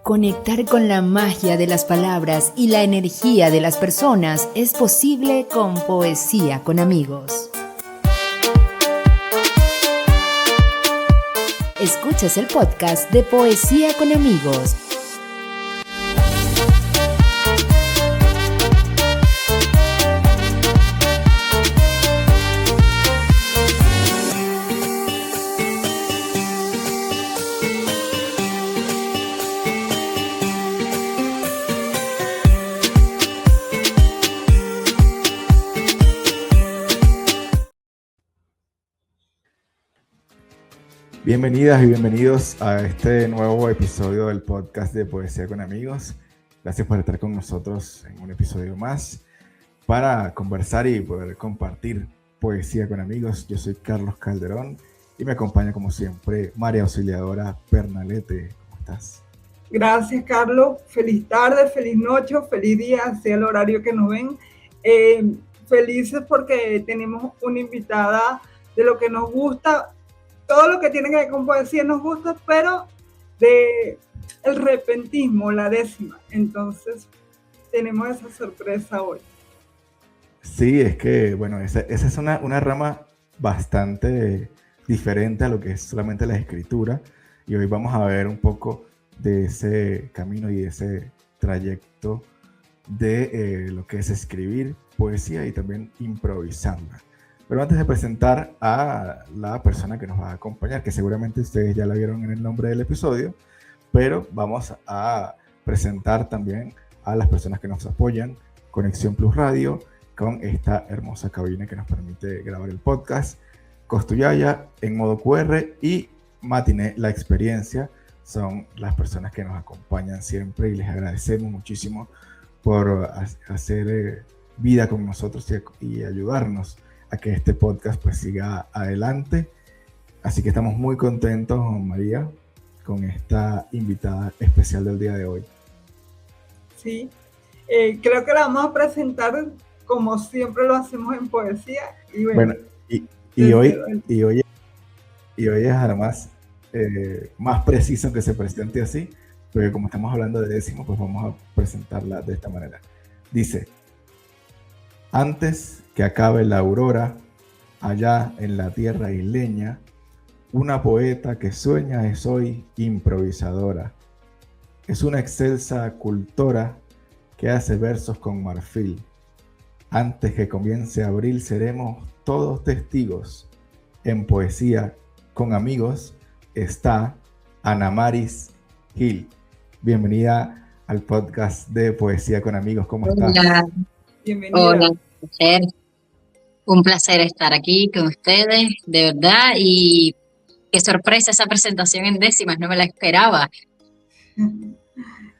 Conectar con la magia de las palabras y la energía de las personas es posible con Poesía con Amigos. Escuchas el podcast de Poesía con Amigos. Bienvenidas y bienvenidos a este nuevo episodio del podcast de Poesía con Amigos. Gracias por estar con nosotros en un episodio más para conversar y poder compartir poesía con amigos. Yo soy Carlos Calderón y me acompaña como siempre María Auxiliadora Pernalete. ¿Cómo estás? Gracias, Carlos. Feliz tarde, feliz noche, feliz día, sea el horario que nos ven. Felices porque tenemos una invitada de lo que nos gusta. Todo lo que tiene que ver con poesía nos gusta, pero de el repentismo, la décima. Entonces, tenemos esa sorpresa hoy. Sí, es que, bueno, esa es una rama bastante diferente a lo que es solamente la escritura. Y hoy vamos a ver un poco de ese camino y ese trayecto de lo que es escribir poesía y también improvisarla. Pero antes de presentar a la persona que nos va a acompañar, que seguramente ustedes ya la vieron en el nombre del episodio, pero vamos a presentar también a las personas que nos apoyan, Conexión Plus Radio, con esta hermosa cabina que nos permite grabar el podcast, Costuyaya en modo QR y Matiné La Experiencia, son las personas que nos acompañan siempre y les agradecemos muchísimo por hacer vida con nosotros y ayudarnos a que este podcast pues siga adelante. Así que estamos muy contentos, María, con esta invitada especial del día de hoy. Sí, creo que la vamos a presentar como siempre lo hacemos en poesía. Y hoy es además más preciso que se presente así, porque como estamos hablando de décimo, pues vamos a presentarla de esta manera. Dice: antes que acabe la aurora, allá en la tierra isleña, una poeta que sueña es hoy improvisadora. Es una excelsa cultora que hace versos con marfil. Antes que comience abril seremos todos testigos. En Poesía con Amigos está Ana Maris Gil. Bienvenida al podcast de Poesía con Amigos. ¿Cómo estás? Hola. bienvenida. Hola, un placer estar aquí con ustedes, de verdad, y qué sorpresa esa presentación en décimas, no me la esperaba.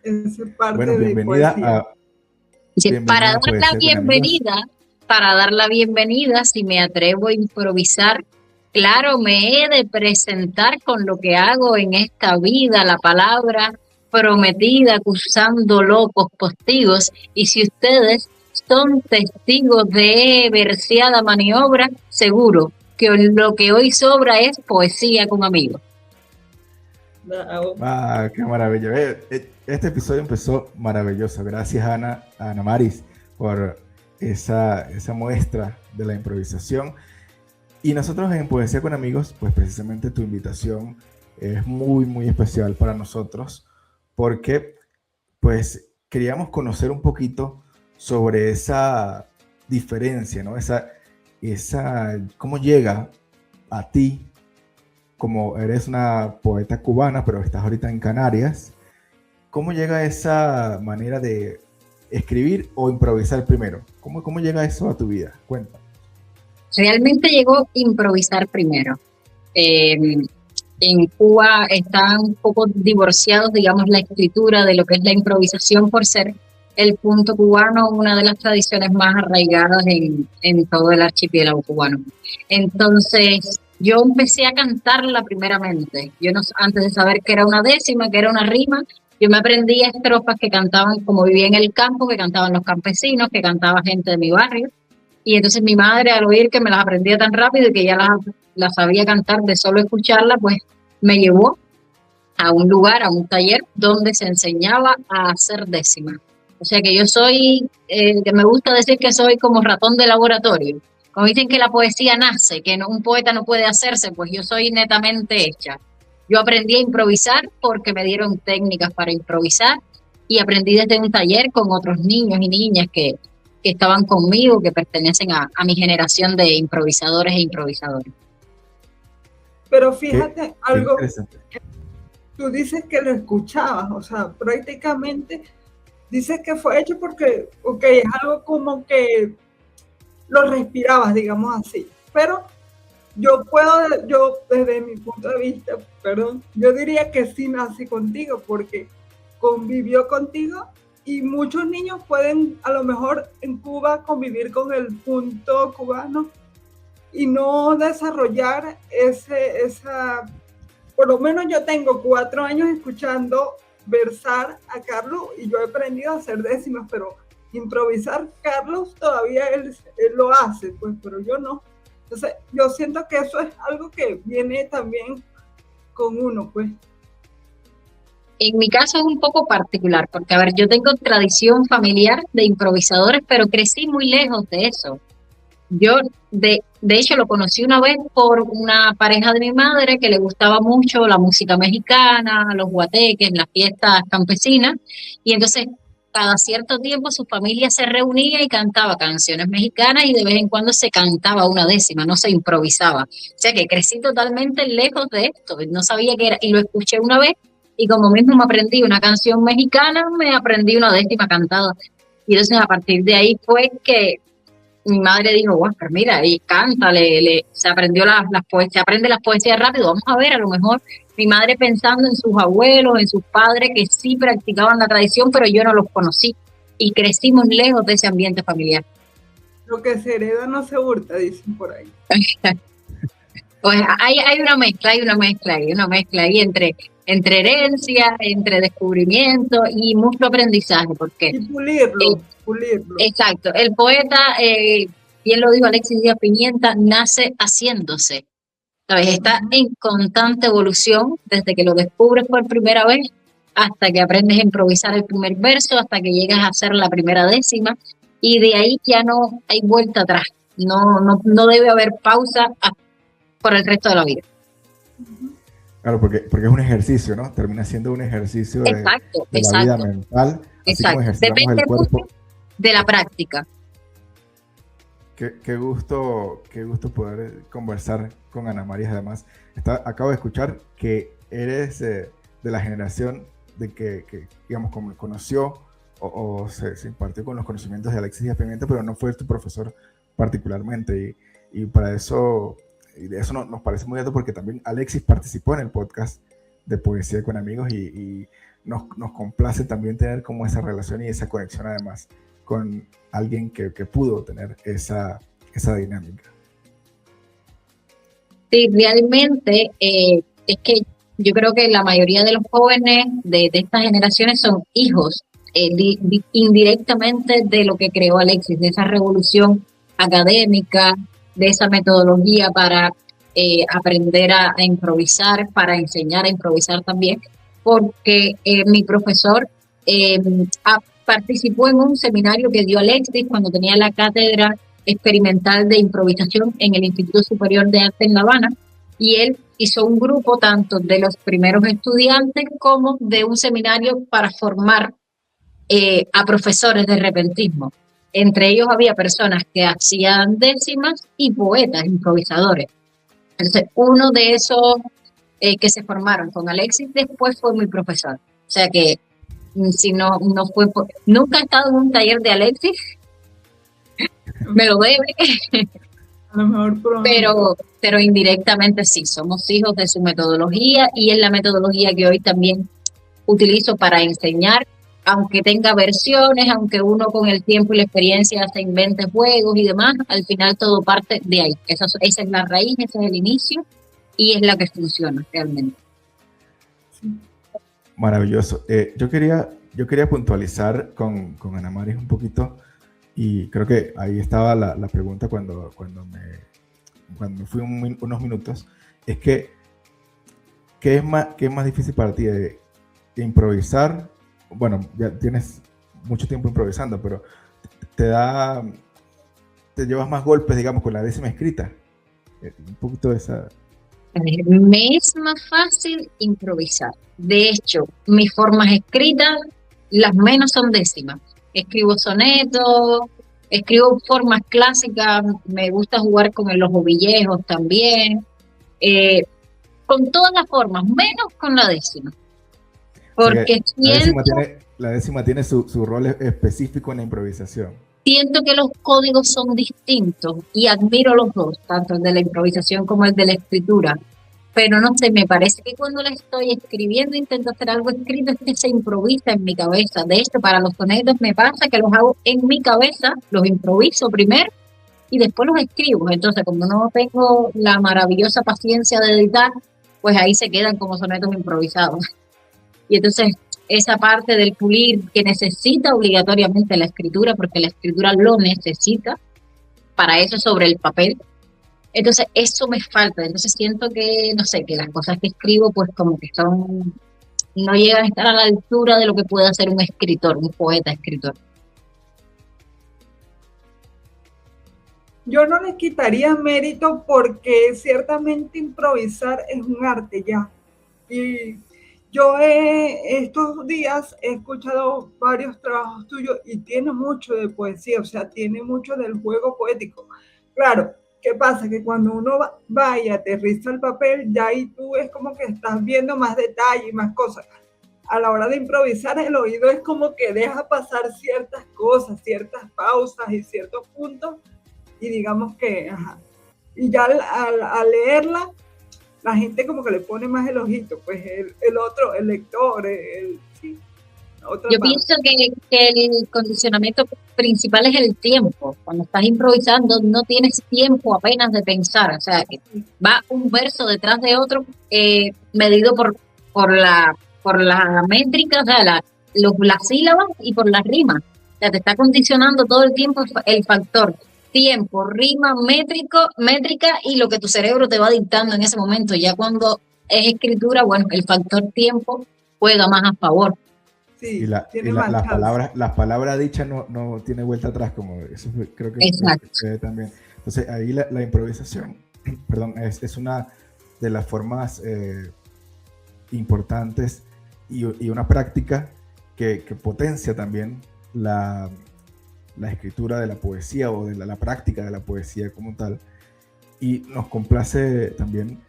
Esa es parte Bueno, de bienvenida poesía. Para dar la bienvenida, si me atrevo a improvisar, claro, me he de presentar con lo que hago en esta vida, la palabra prometida, acusando locos postigos, y si ustedes son testigos de verseada maniobra, seguro que lo que hoy sobra es poesía con amigos. ¡Qué maravilla! Este episodio empezó maravilloso. Gracias, Ana Maris, por esa muestra de la improvisación. Y nosotros en Poesía con Amigos, pues precisamente tu invitación es muy, muy especial para nosotros, porque pues queríamos conocer un poquito sobre esa diferencia, ¿no? Cómo llega a ti, como eres una poeta cubana, pero estás ahorita en Canarias, ¿cómo llega esa manera de escribir o improvisar primero? ¿Cómo llega eso a tu vida? Cuenta. Realmente llegó improvisar primero. En Cuba están un poco divorciados, digamos, la escritura de lo que es la improvisación, por ser el punto cubano una de las tradiciones más arraigadas en todo el archipiélago cubano. Entonces, yo empecé a cantarla primeramente. Yo no, antes de saber que era una décima, que era una rima, yo me aprendía estrofas que cantaban, como vivía en el campo, que cantaban los campesinos, que cantaba gente de mi barrio. Y entonces mi madre, al oír que me las aprendía tan rápido y que ya las sabía cantar de solo escucharla, pues me llevó a un lugar, a un taller donde se enseñaba a hacer décimas. O sea que yo soy, que me gusta decir que soy como ratón de laboratorio. Como dicen que la poesía nace, que un poeta no puede hacerse, pues yo soy netamente hecha. Yo aprendí a improvisar porque me dieron técnicas para improvisar y aprendí desde un taller con otros niños y niñas que estaban conmigo, que pertenecen a mi generación de improvisadores e improvisadores. Pero fíjate algo, interesante. tú dices que lo escuchabas, o sea, prácticamente dices que fue hecho porque, ok, es algo como que lo respirabas, digamos así, pero yo desde mi punto de vista, perdón, yo diría que sí nací contigo porque convivió contigo y muchos niños pueden a lo mejor en Cuba convivir con el punto cubano y no desarrollar por lo menos yo tengo 4 años escuchando versar a Carlos y yo he aprendido a hacer décimas, pero improvisar, Carlos todavía él lo hace, pues, pero yo no. Entonces, yo siento que eso es algo que viene también con uno, pues. En mi caso es un poco particular, porque, a ver, yo tengo tradición familiar de improvisadores, pero crecí muy lejos de eso. Yo, de hecho, lo conocí una vez por una pareja de mi madre que le gustaba mucho la música mexicana, los guateques, las fiestas campesinas, y entonces cada cierto tiempo su familia se reunía y cantaba canciones mexicanas y de vez en cuando se cantaba una décima, no se improvisaba. O sea que crecí totalmente lejos de esto, no sabía qué era, y lo escuché una vez y como mismo me aprendí una canción mexicana, me aprendí una décima cantada. Y entonces a partir de ahí fue que mi madre dijo, bueno, pero mira, y canta, se aprendió se aprende las poesías rápido, vamos a ver, a lo mejor mi madre pensando en sus abuelos, en sus padres que sí practicaban la tradición, pero yo no los conocí y crecimos lejos de ese ambiente familiar. Lo que se hereda no se hurta, dicen por ahí. Pues hay una mezcla ahí entre herencia, entre descubrimiento y mucho aprendizaje, porque y pulirlo. Exacto, el poeta, bien lo dijo Alexis Díaz Pimienta, nace haciéndose, ¿sabes? Está en constante evolución desde que lo descubres por primera vez hasta que aprendes a improvisar el primer verso, hasta que llegas a hacer la primera décima y de ahí ya no hay vuelta atrás, no debe haber pausa por el resto de la vida. Claro, porque es un ejercicio, ¿no? Termina siendo un ejercicio de la vida mental, así como ejercitamos el cuerpo. De la práctica. Qué gusto poder conversar con Ana María. Además, acabo de escuchar que eres de la generación de que digamos, como conoció o se impartió con los conocimientos de Alexis Díaz Pimienta, pero no fue tu profesor particularmente. Y para eso, y de eso nos parece muy alto, porque también Alexis participó en el podcast de Poesía con Amigos y nos complace también tener como esa relación y esa conexión además con alguien que pudo tener esa dinámica. Sí, realmente es que yo creo que la mayoría de los jóvenes de estas generaciones son hijos indirectamente de lo que creó Alexis, de esa revolución académica, de esa metodología para aprender a improvisar, para enseñar a improvisar también, porque mi profesor participó en un seminario que dio Alexis cuando tenía la cátedra experimental de improvisación en el Instituto Superior de Arte en La Habana, y él hizo un grupo tanto de los primeros estudiantes como de un seminario para formar a profesores de repentismo. Entre ellos había personas que hacían décimas y poetas, improvisadores. Entonces, uno de esos que se formaron con Alexis después fue mi profesor. O sea que si no fue nunca he estado en un taller de Alexis, me lo debe, a lo mejor pero indirectamente sí, somos hijos de su metodología y es la metodología que hoy también utilizo para enseñar, aunque tenga versiones, aunque uno con el tiempo y la experiencia se invente juegos y demás, al final todo parte de ahí. Esa es la raíz, ese es el inicio y es la que funciona realmente. Maravilloso. Yo quería puntualizar con Ana María un poquito, y creo que ahí estaba la pregunta cuando me fui unos minutos, es que qué es más difícil para ti de improvisar? Bueno, ya tienes mucho tiempo improvisando, pero te da, te llevas más golpes, digamos, con la décima escrita. Un poquito de esa... A ver, me es más fácil improvisar. De hecho, mis formas escritas, las menos son décimas. Escribo sonetos, escribo formas clásicas, me gusta jugar con los ovillejos también, con todas las formas, menos con la décima. O sea, Porque la décima tiene su rol específico en la improvisación. siento que los códigos son distintos y admiro los dos, tanto el de la improvisación como el de la escritura. Pero no sé, me parece que cuando la estoy escribiendo, intento hacer algo escrito, es que se improvisa en mi cabeza. De hecho, para los sonetos me pasa que los hago en mi cabeza, los improviso primero y después los escribo. Entonces, como no tengo la maravillosa paciencia de editar, pues ahí se quedan como sonetos improvisados. Y entonces, esa parte del pulir que necesita obligatoriamente la escritura, porque la escritura lo necesita, para eso sobre el papel. Entonces, eso me falta. Entonces, siento que, no sé, que las cosas que escribo, pues como que son, no llegan a estar a la altura de lo que puede hacer un escritor, un poeta escritor. Yo no les quitaría mérito porque ciertamente improvisar es un arte ya. Y yo estos días he escuchado varios trabajos tuyos y tiene mucho de poesía, o sea, tiene mucho del juego poético. Claro, ¿qué pasa? Que cuando uno va y aterriza el papel, ya ahí tú es como que estás viendo más detalle y más cosas. A la hora de improvisar, el oído es como que deja pasar ciertas cosas, ciertas pausas y ciertos puntos, y digamos que, ajá. Y ya al leerla, la gente como que le pone más el ojito, pues el otro, el lector, sí, otra Yo parte. pienso que el condicionamiento principal es el tiempo. Cuando estás improvisando no tienes tiempo apenas de pensar, o sea, que va un verso detrás de otro medido por la métrica, o sea, las sílabas y por las rimas. O sea, te está condicionando todo el tiempo el factor tiempo, rima, métrica y lo que tu cerebro te va dictando en ese momento. Ya cuando es escritura, bueno, el factor tiempo juega más a favor. Sí, Y, tiene más chance. las palabras dichas no tiene vuelta atrás, como eso creo que Exacto. también. Entonces ahí la improvisación, perdón, es una de las formas importantes y una práctica que potencia también la escritura de la poesía o de la práctica de la poesía como tal. Y nos complace también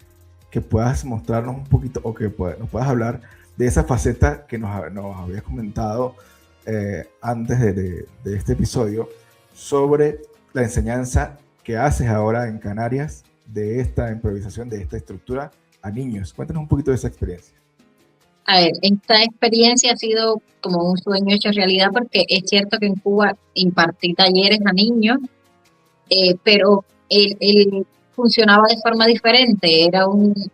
que puedas mostrarnos un poquito o que nos puedas hablar de esa faceta que nos habías comentado antes de este episodio sobre la enseñanza que haces ahora en Canarias de esta improvisación, de esta estructura a niños. Cuéntanos un poquito de esa experiencia. A ver, esta experiencia ha sido como un sueño hecho realidad porque es cierto que en Cuba impartí talleres a niños, pero él funcionaba de forma diferente.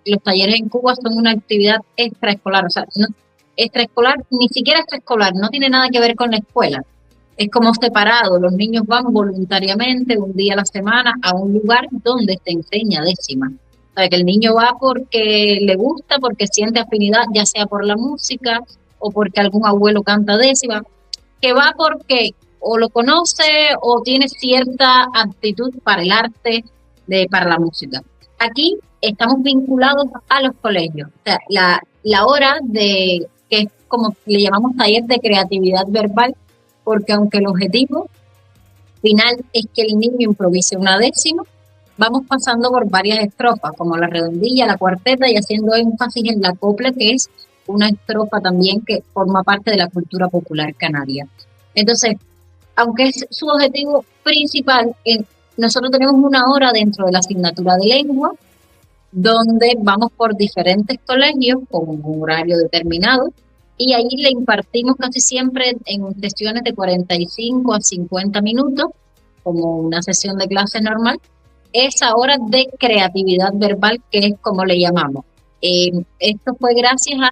Los talleres en Cuba son una actividad extraescolar, o sea, no, extraescolar, ni siquiera extraescolar, no tiene nada que ver con la escuela. Es como separado, los niños van voluntariamente un día a la semana a un lugar donde se enseña décima. O sea, que el niño va porque le gusta, porque siente afinidad, ya sea por la música o porque algún abuelo canta décima, que va porque o lo conoce o tiene cierta aptitud para el arte, para la música. Aquí estamos vinculados a los colegios. O sea, la hora que es como le llamamos taller de creatividad verbal, porque aunque el objetivo final es que el niño improvise una décima, vamos pasando por varias estrofas, como la redondilla, la cuarteta, y haciendo énfasis en la copla, que es una estrofa también que forma parte de la cultura popular canaria. Entonces, aunque es su objetivo principal, nosotros tenemos una hora dentro de la asignatura de lengua, donde vamos por diferentes colegios con un horario determinado, y ahí le impartimos casi siempre en sesiones de 45 a 50 minutos, como una sesión de clase normal, esa hora de creatividad verbal, que es como le llamamos. Esto fue gracias a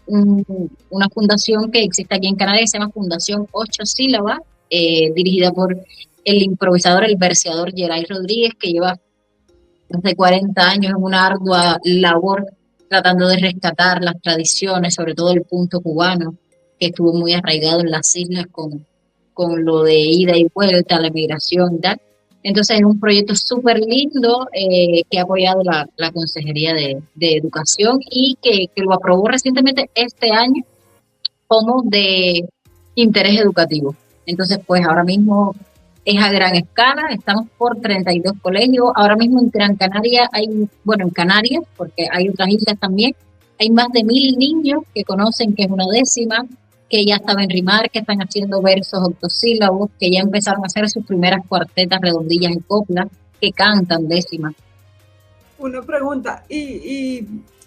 una fundación que existe aquí en Canadá, que se llama Fundación 8 Sílabas, dirigida por el improvisador, el verseador Geray Rodríguez, que lleva hace 40 años en una ardua labor tratando de rescatar las tradiciones, sobre todo el punto cubano, que estuvo muy arraigado en las islas con lo de ida y vuelta, la migración y tal. Entonces es un proyecto súper lindo que ha apoyado la Consejería de Educación y que lo aprobó recientemente este año como de interés educativo. Entonces, pues ahora mismo es a gran escala, estamos por 32 colegios. Ahora mismo en Gran Canaria en Canarias, porque hay otras islas también, hay más de 1000 niños que conocen que es una décima, que ya saben rimar, que están haciendo versos octosílabos, que ya empezaron a hacer sus primeras cuartetas redondillas en copla, que cantan décimas. Una pregunta, ¿y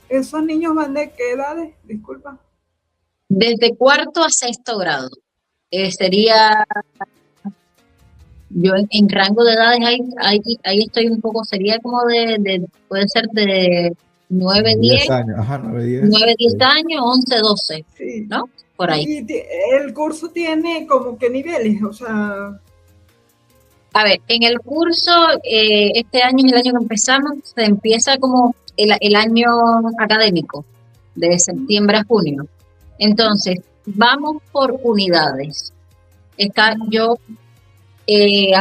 esos niños van de qué edades? Disculpa. Desde cuarto a sexto grado. Sería, yo en rango de edades ahí estoy un poco, sería como puede ser de 9, 10 años, ajá, 10 años, 11, 12, sí. ¿no? Por ahí. ¿Y el curso tiene como qué niveles? O sea... A ver, en el curso, este año es el año que empezamos, se empieza como el año académico, de septiembre a junio. Entonces, vamos por unidades. A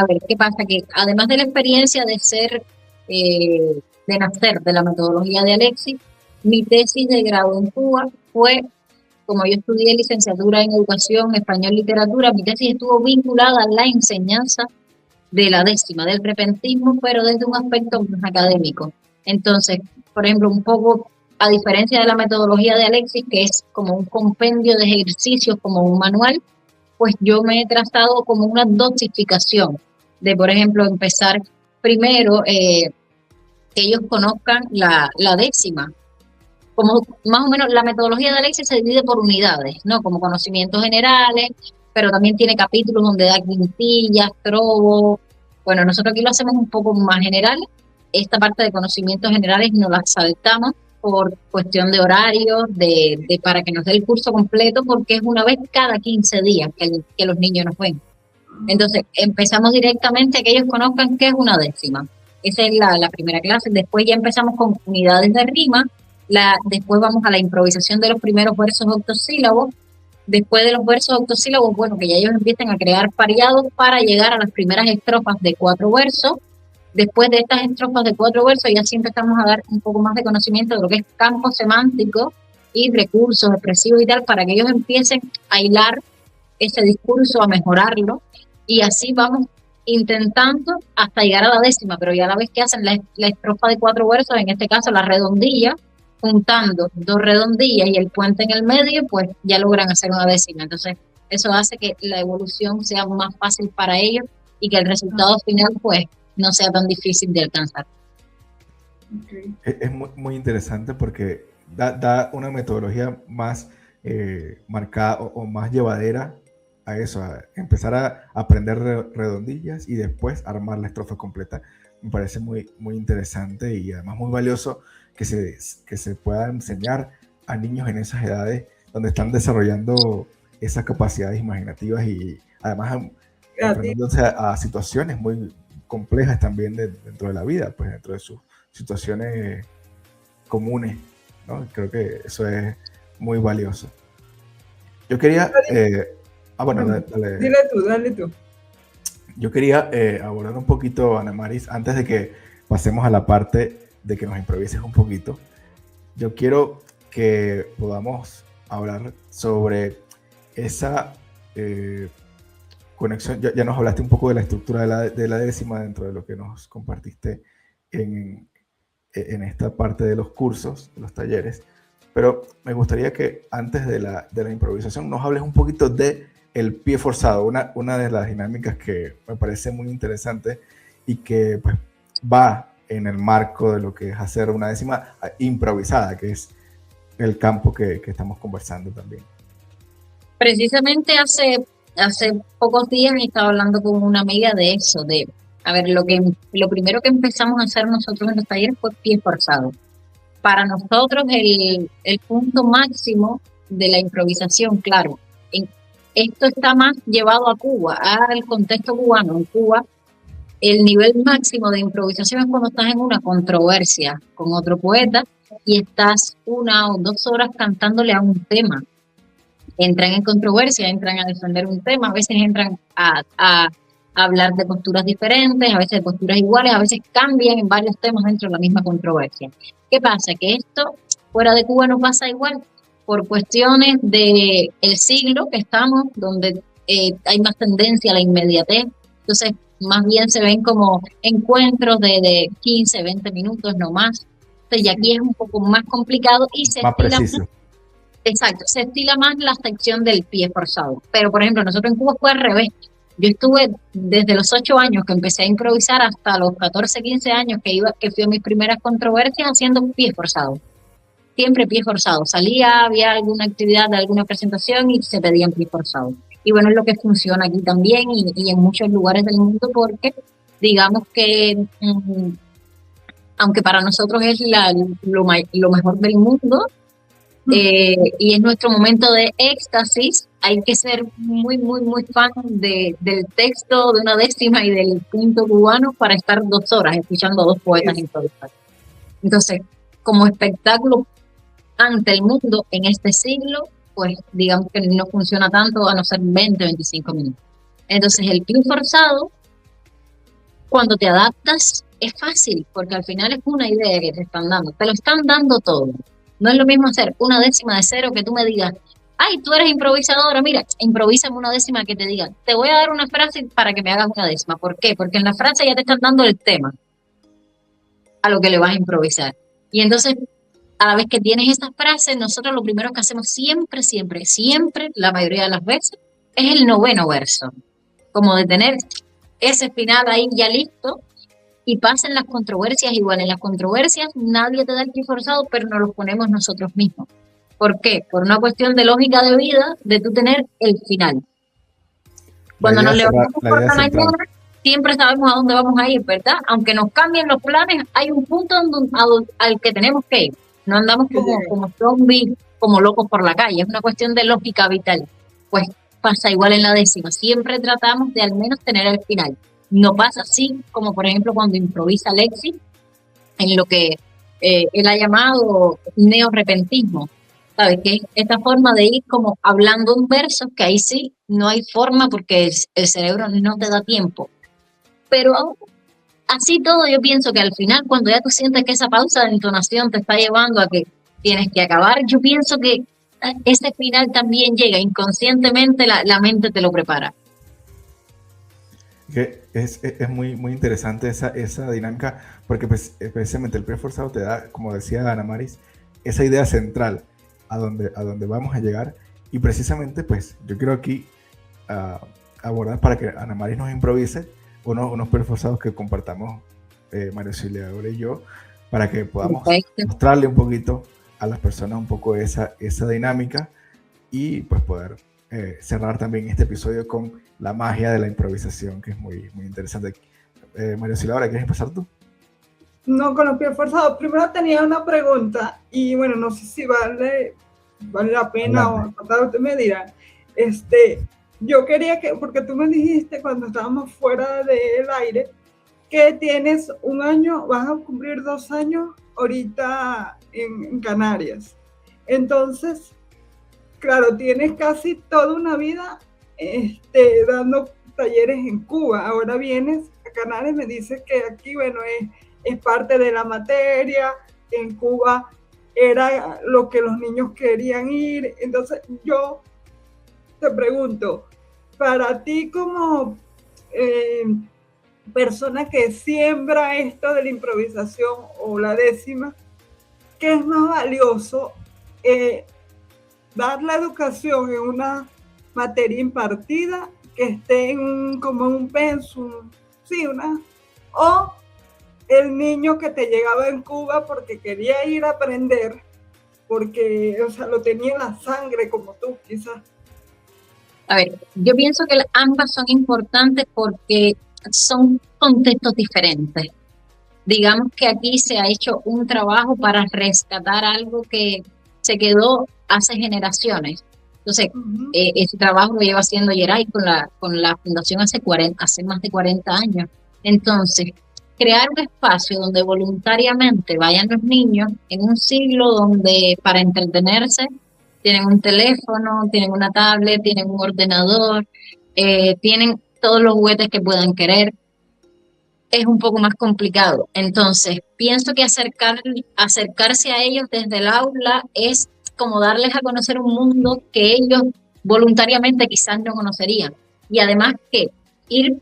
ver, ¿qué pasa? Que además de la experiencia de nacer de la metodología de Alexis, mi tesis de grado en Cuba fue, como yo estudié licenciatura en Educación, Español, Literatura, mi tesis estuvo vinculada a la enseñanza de la décima, del repentismo, pero desde un aspecto más académico. Entonces, por ejemplo, un poco a diferencia de la metodología de Alexis, que es como un compendio de ejercicios, como un manual, pues yo me he trazado como una dosificación de, por ejemplo, empezar primero que ellos conozcan la décima. Como más o menos la metodología de Alexis se divide por unidades, ¿no? Como conocimientos generales, pero también tiene capítulos donde da quintillas, trobos. Bueno, nosotros aquí lo hacemos un poco más general. Esta parte de conocimientos generales nos la saltamos por cuestión de horario, para que nos dé el curso completo, porque es una vez cada 15 días que los niños nos ven. Entonces, empezamos directamente a que ellos conozcan qué es una décima. Esa es la primera clase. Después ya empezamos con unidades de rima. Después vamos a la improvisación de los primeros versos octosílabos. Después de los versos octosílabos, bueno, que ya ellos empiezan a crear pareados para llegar a las primeras estrofas de 4 versos. Después de estas estrofas de 4 versos, ya sí empezamos a dar un poco más de conocimiento de lo que es campo semántico y recursos expresivos y tal, para que ellos empiecen a hilar ese discurso, a mejorarlo, y así vamos intentando hasta llegar a la décima, pero ya a la vez que hacen la estrofa de 4 versos, en este caso la redondilla, juntando 2 redondillas y el puente en el medio, pues ya logran hacer una décima. Entonces, eso hace que la evolución sea más fácil para ellos y que el resultado final, pues, no sea tan difícil de alcanzar. Okay. Es muy, muy interesante porque da una metodología más marcada o más llevadera a eso, a empezar a aprender redondillas y después armar la estrofa completa. Me parece muy, muy interesante y además muy valioso que se pueda enseñar a niños en esas edades donde están desarrollando esas capacidades imaginativas y además enfrentándose a situaciones muy complejas también dentro de la vida, pues dentro de sus situaciones comunes, ¿no? Creo que eso es muy valioso. Yo quería... Dale tú. Yo quería abordar un poquito, Ana Maris, antes de que pasemos a la parte de que nos improvises un poquito. Yo quiero que podamos hablar sobre esa conexión. Ya nos hablaste un poco de la estructura de la décima dentro de lo que nos compartiste en esta parte de los cursos, de los talleres, pero me gustaría que antes de la improvisación nos hables un poquito de el pie forzado, una de las dinámicas que me parece muy interesante y que pues, va en el marco de lo que es hacer una décima improvisada, que es el campo que estamos conversando también. Precisamente hace pocos días estaba hablando con una amiga de eso, a ver, lo primero que empezamos a hacer nosotros en los talleres fue pie forzado. Para nosotros el punto máximo de la improvisación, claro, esto está más llevado a Cuba, al contexto cubano. En Cuba el nivel máximo de improvisación es cuando estás en una controversia con otro poeta y estás 1 o 2 horas cantándole a un tema. Entran en controversia, entran a defender un tema, a veces entran a hablar de posturas diferentes, a veces de posturas iguales, a veces cambian en varios temas dentro de la misma controversia. ¿Qué pasa? Que esto fuera de Cuba no pasa igual por cuestiones de el siglo que estamos, donde hay más tendencia a la inmediatez. Entonces, más bien se ven como encuentros de 15, 20 minutos, no más. Entonces, y aquí es un poco más complicado y se Más estila preciso. más, exacto, se estila más la sección del pie forzado. Pero, por ejemplo, nosotros en Cuba fue al revés. Yo estuve desde los 8 años que empecé a improvisar hasta los 14, 15 años que fui a mis primeras controversias haciendo pie forzado. Siempre pie forzado. Salía, había alguna actividad de alguna presentación y se pedían pie forzado. Y bueno, es lo que funciona aquí también y en muchos lugares del mundo porque digamos que aunque para nosotros es lo mejor del mundo y es nuestro momento de éxtasis, hay que ser muy, muy, muy fan del texto de una décima y del punto cubano para estar 2 horas escuchando a dos poetas improvisar. Entonces, como espectáculo ante el mundo en este siglo, pues digamos que no funciona tanto a no ser 20, 25 minutos. Entonces el pie forzado, cuando te adaptas, es fácil, porque al final es una idea que te están dando, te lo están dando todo. No es lo mismo hacer una décima de cero que tú me digas, ay, tú eres improvisadora, mira, improvísame una décima que te diga, te voy a dar una frase para que me hagas una décima. ¿Por qué? Porque en la frase ya te están dando el tema a lo que le vas a improvisar. Y entonces, a la vez que tienes estas frases, nosotros lo primero que hacemos siempre, siempre, siempre, la mayoría de las veces, es el noveno verso. Como de tener ese final ahí ya listo y pasen las controversias igual. En las controversias nadie te da el pie forzado, pero nos lo ponemos nosotros mismos. ¿Por qué? Por una cuestión de lógica de vida, de tú tener el final. Cuando nos levantamos por la mañana, siempre sabemos a dónde vamos a ir, ¿verdad? Aunque nos cambien los planes, hay un punto al que tenemos que ir. No andamos como zombies, como locos por la calle. Es una cuestión de lógica vital. Pues pasa igual en la décima. Siempre tratamos de al menos tener el final. No pasa así como, por ejemplo, cuando improvisa Alexis en lo que él ha llamado neorrepentismo. ¿Sabes? Que es esta forma de ir como hablando un verso, que ahí sí no hay forma porque el cerebro no te da tiempo. Pero así todo, yo pienso que al final, cuando ya tú sientes que esa pausa de entonación te está llevando a que tienes que acabar, yo pienso que ese final también llega, inconscientemente la mente te lo prepara. Que es muy, muy interesante esa dinámica, porque pues, precisamente el pie forzado te da, como decía Ana Maris, esa idea central a donde vamos a llegar. Y precisamente, pues, yo quiero aquí abordar para que Ana Maris nos improvise unos pies forzados que compartamos María Auxiliadora y yo, para que podamos mostrarle un poquito a las personas un poco esa dinámica y pues poder cerrar también este episodio con la magia de la improvisación, que es muy, muy interesante. María Auxiliadora, ¿quieres empezar tú? No, con los pies forzados. Primero tenía una pregunta y bueno, no sé si vale la pena o usted me dirá. Yo quería porque tú me dijiste cuando estábamos fuera del aire que tienes 1 año, vas a cumplir 2 años ahorita en Canarias. Entonces, claro, tienes casi toda una vida dando talleres en Cuba. Ahora vienes a Canarias, me dices que aquí, bueno, es parte de la materia. En Cuba era lo que los niños querían ir. Entonces, yo te pregunto, para ti como persona que siembra esto de la improvisación o la décima, ¿qué es más valioso? Dar la educación en una materia impartida que esté como un pensum, sí, o el niño que te llegaba en Cuba porque quería ir a aprender, porque, o sea, lo tenía en la sangre como tú, quizás. A ver, yo pienso que ambas son importantes porque son contextos diferentes. Digamos que aquí se ha hecho un trabajo para rescatar algo que se quedó hace generaciones. Entonces, ese trabajo lo lleva haciendo Yeray con la fundación hace más de 40 años. Entonces, crear un espacio donde voluntariamente vayan los niños en un siglo donde para entretenerse tienen un teléfono, tienen una tablet, tienen un ordenador, tienen todos los juguetes que puedan querer, es un poco más complicado. Entonces, pienso que acercarse a ellos desde el aula es como darles a conocer un mundo que ellos voluntariamente quizás no conocerían. Y además que ir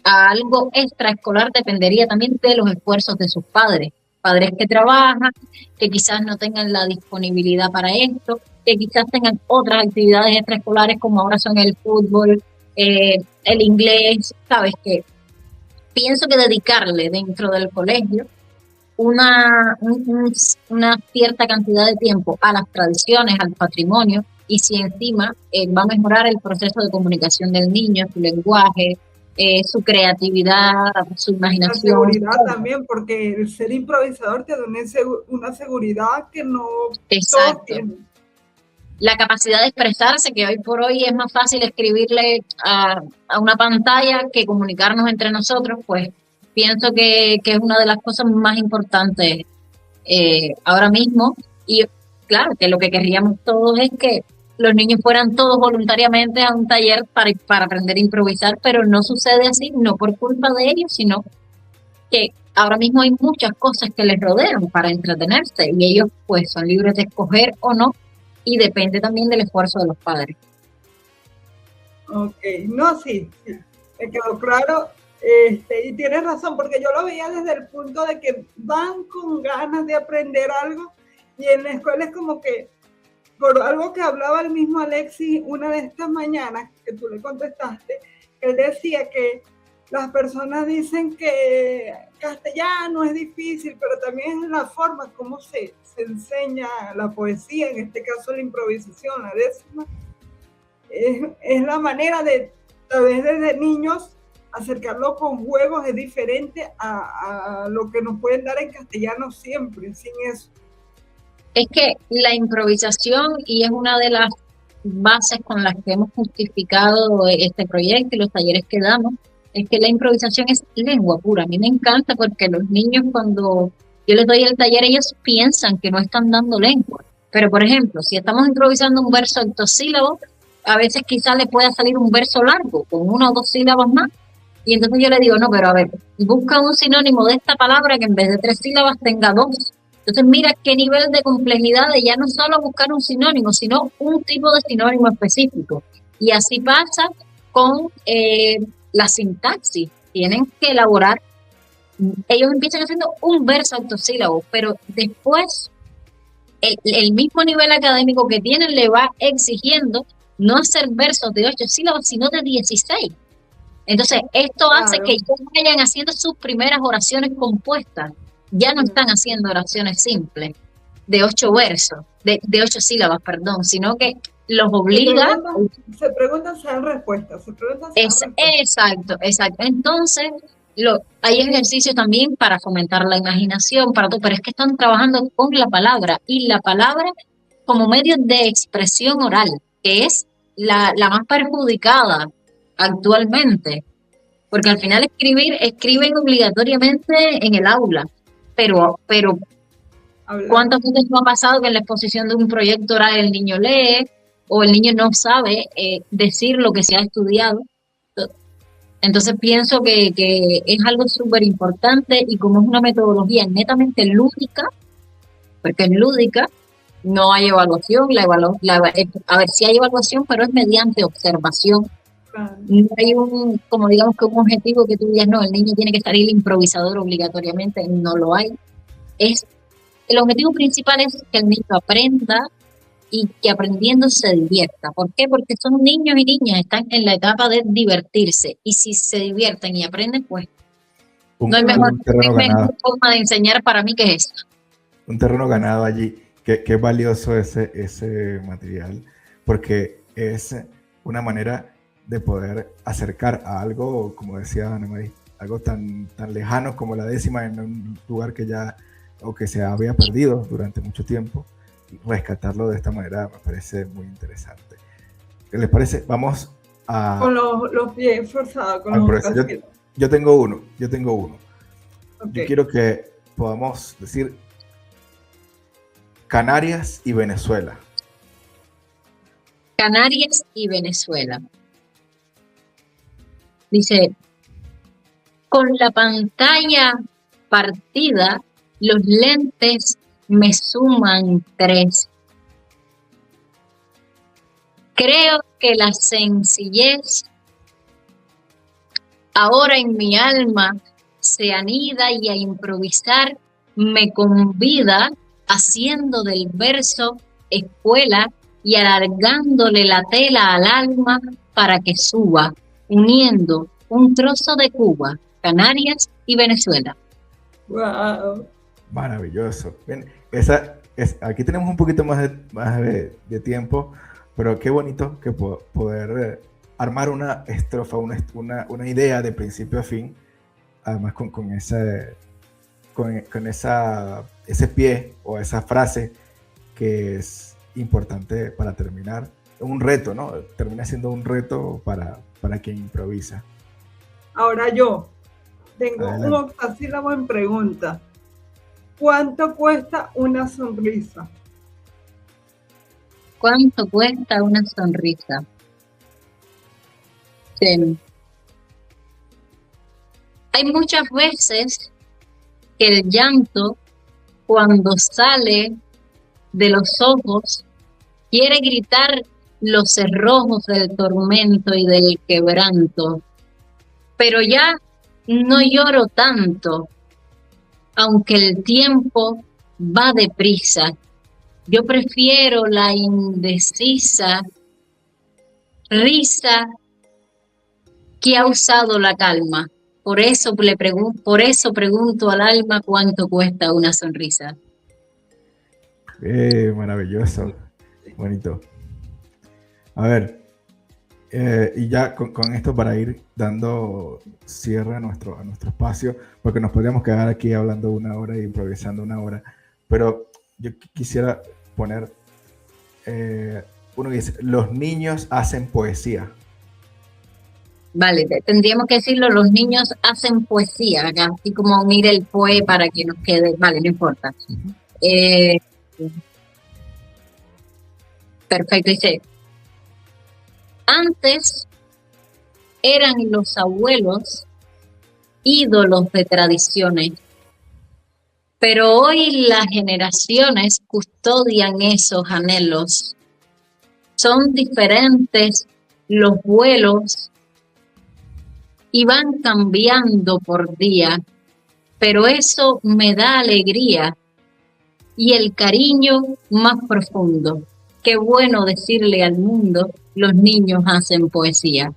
a algo extraescolar dependería también de los esfuerzos de sus padres. Padres que trabajan, que quizás no tengan la disponibilidad para esto, que quizás tengan otras actividades extraescolares como ahora son el fútbol, el inglés, ¿sabes qué? Pienso que dedicarle dentro del colegio una cierta cantidad de tiempo a las tradiciones, al patrimonio, y si encima va a mejorar el proceso de comunicación del niño, su lenguaje, su creatividad, su La imaginación. seguridad también, porque el ser improvisador te da una seguridad que no Exacto. todos tienen. La capacidad de expresarse, que hoy por hoy es más fácil escribirle a una pantalla que comunicarnos entre nosotros, pues pienso que es una de las cosas más importantes ahora mismo. Y claro, que lo que querríamos todos es que los niños fueran todos voluntariamente a un taller para aprender a improvisar, pero no sucede así, no por culpa de ellos, sino que ahora mismo hay muchas cosas que les rodean para entretenerse y ellos pues son libres de escoger o no, y depende también del esfuerzo de los padres. Ok, no, sí, me quedó claro. Y tienes razón, porque yo lo veía desde el punto de que van con ganas de aprender algo y en la escuela es como que, por algo que hablaba el mismo Alexis una de estas mañanas, que tú le contestaste, él decía que las personas dicen que castellano es difícil, pero también es la forma como se enseña la poesía, en este caso la improvisación, la décima. Es la manera de, a través de niños, acercarlo con juegos es diferente a lo que nos pueden dar en castellano siempre, sin eso. Es que la improvisación, y es una de las bases con las que hemos justificado este proyecto y los talleres que damos, es que la improvisación es lengua pura. A mí me encanta porque los niños, cuando yo les doy el taller, ellos piensan que no están dando lengua. Pero, por ejemplo, si estamos improvisando un verso octosílabo, a veces quizás le pueda salir un verso largo, con 1 o 2 sílabas más. Y entonces yo le digo, no, pero a ver, busca un sinónimo de esta palabra que en vez de 3 sílabas tenga 2. Entonces mira qué nivel de complejidad de ya no solo buscar un sinónimo, sino un tipo de sinónimo específico. Y así pasa con la sintaxis. Tienen que elaborar, ellos empiezan haciendo un verso octosílabo, pero después el mismo nivel académico que tienen le va exigiendo no hacer versos de 8 sílabas, sino de 16. Entonces, esto hace que ellos vayan haciendo sus primeras oraciones compuestas. Ya no están haciendo oraciones simples de 8 versos, de 8 sílabas, perdón, sino que los obliga. Se preguntan, se dan respuestas. Exacto. Entonces, hay ejercicios también para fomentar la imaginación, para todo, pero es que están trabajando con la palabra, y la palabra como medio de expresión oral, que es la más perjudicada actualmente, porque al final escriben obligatoriamente en el aula, pero ¿cuántas veces no ha pasado que en la exposición de un proyecto oral el niño lee o el niño no sabe decir lo que se ha estudiado? Entonces pienso que es algo súper importante, y como es una metodología netamente lúdica, porque es lúdica, no hay evaluación, a ver, sí hay evaluación, pero es mediante observación. No hay como digamos que un objetivo que tú digas, no, el niño tiene que salir improvisador obligatoriamente, no lo hay. El objetivo principal es que el niño aprenda y que aprendiendo se divierta. ¿Por qué? Porque son niños y niñas, están en la etapa de divertirse, y si se divierten y aprenden, pues no hay mejor forma de enseñar para mí que eso. Un terreno ganado allí. Qué valioso ese material, porque es una manera de poder acercar a algo, como decía Ana María, algo tan lejano como la décima, en un lugar que ya o que se había perdido durante mucho tiempo, y rescatarlo de esta manera me parece muy interesante. ¿Qué les parece? Vamos a... Con los pies forzados, con los Yo tengo uno. Yo Ok. quiero que podamos decir Canarias y Venezuela. Canarias y Venezuela. Dice, con la pantalla partida, los lentes me suman 3. Creo que la sencillez ahora en mi alma se anida y a improvisar me convida haciendo del verso escuela y alargándole la tela al alma para que suba, uniendo un trozo de Cuba, Canarias y Venezuela. Wow. Maravilloso. Bien, aquí tenemos un poquito más de tiempo, pero qué bonito que poder armar una estrofa, una idea de principio a fin, además con ese pie o esa frase que es importante para terminar. Un reto, ¿no? Termina siendo un reto para quien improvisa. Ahora yo tengo un Adelante. octasílabo en pregunta. ¿Cuánto cuesta una sonrisa? ¿Cuánto cuesta una sonrisa? Sí. Hay muchas veces que el llanto, cuando sale de los ojos, quiere gritar los cerrojos del tormento y del quebranto, pero ya no lloro tanto, aunque el tiempo va deprisa. Yo prefiero la indecisa risa que ha usado la calma. Por eso pregunto al alma cuánto cuesta una sonrisa. Maravilloso, bonito. A ver, y ya con esto para ir dando cierre a nuestro espacio, porque nos podríamos quedar aquí hablando 1 hora y improvisando 1 hora, pero yo quisiera poner, uno que dice, los niños hacen poesía. Vale, tendríamos que decirlo, los niños hacen poesía, acá, así como unir el poe para que nos quede, vale, no importa. Perfecto, dice, antes eran los abuelos ídolos de tradiciones, pero hoy las generaciones custodian esos anhelos. Son diferentes los vuelos y van cambiando por día, pero eso me da alegría y el cariño más profundo. Qué bueno decirle al mundo, los niños hacen poesía.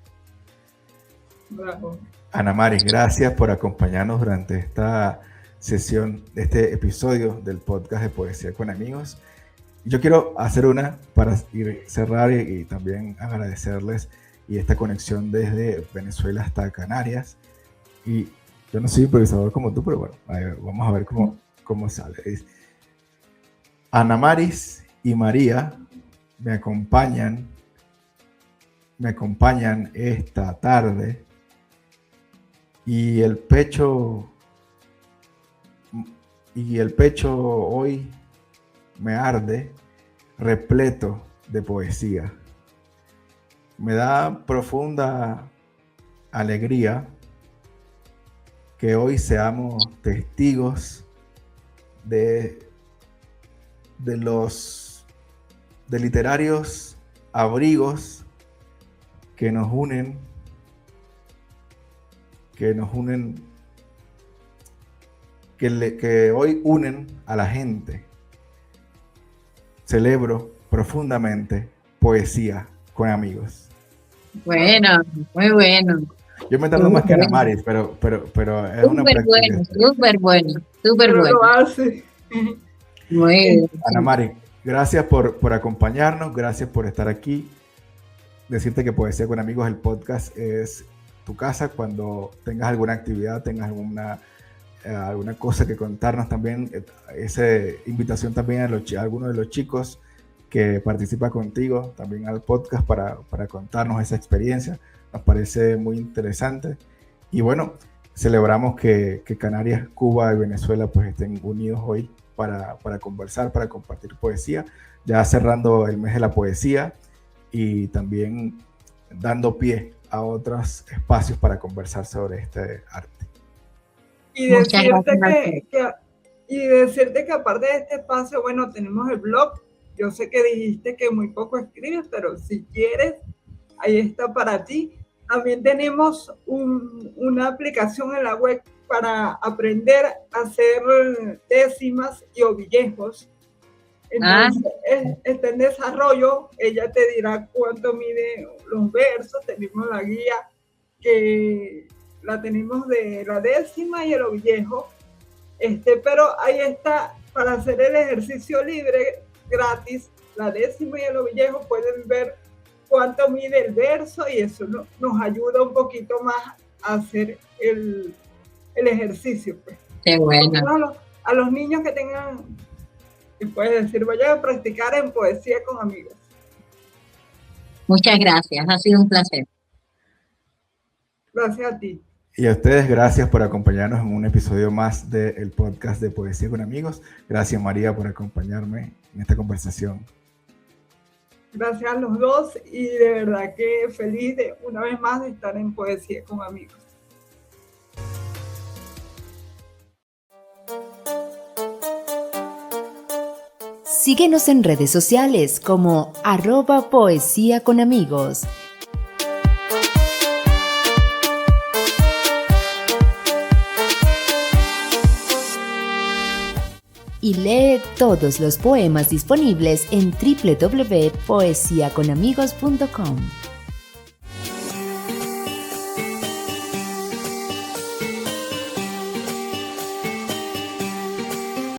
Bravo. Ana Maris, gracias por acompañarnos durante esta sesión, este episodio del podcast de Poesía con Amigos. Yo quiero hacer una para cerrar y también agradecerles y esta conexión desde Venezuela hasta Canarias. Y yo no soy improvisador como tú, pero bueno, vamos a ver cómo sale. Ana Maris y María me acompañan esta tarde y el pecho hoy me arde repleto de poesía. Me da profunda alegría que hoy seamos testigos de literarios abrigos que nos unen, que hoy unen a la gente. Celebro profundamente Poesía con Amigos. Bueno, muy bueno. Yo me tardo más que Ana Maris, pero es una práctica. Súper bueno. Pero lo hace. Muy bien. Ana Maris, gracias por acompañarnos, gracias por estar aquí. Decirte que Poesía con Amigos, el podcast, es tu casa. Cuando tengas alguna actividad, tengas alguna cosa que contarnos también, esa invitación también a algunos de los chicos que participan contigo también al podcast para contarnos esa experiencia. Nos parece muy interesante Y bueno, celebramos que Canarias, Cuba y Venezuela pues estén unidos hoy para conversar, para compartir poesía, ya cerrando el mes de la poesía y también dando pie a otros espacios para conversar sobre este arte. Y decirte que aparte de este espacio, bueno, tenemos el blog. Yo sé que dijiste que muy poco escribes, pero si quieres, ahí está para ti. También tenemos una aplicación en la web para aprender a hacer décimas y ovillejos. Entonces, está en desarrollo. Ella te dirá cuánto miden los versos. Tenemos la guía que la tenemos de la décima y el ovillejo. Pero ahí está para hacer el ejercicio libre, gratis, la décima y el ovillejo. Pueden ver cuánto mide el verso y eso nos ayuda un poquito más a hacer el ejercicio. Pues. Qué bueno. A los niños que tengan, y puedes decir, vayan a practicar en poesía con amigos. Muchas gracias, ha sido un placer. Gracias a ti. Y a ustedes, gracias por acompañarnos en un episodio más del podcast de Poesía con Amigos. Gracias, María, por acompañarme en esta conversación. Gracias a los dos y de verdad que feliz de una vez más de estar en Poesía con Amigos. Síguenos en redes sociales como @Poesía con Amigos. Y lee todos los poemas disponibles en www.poesiaconamigos.com.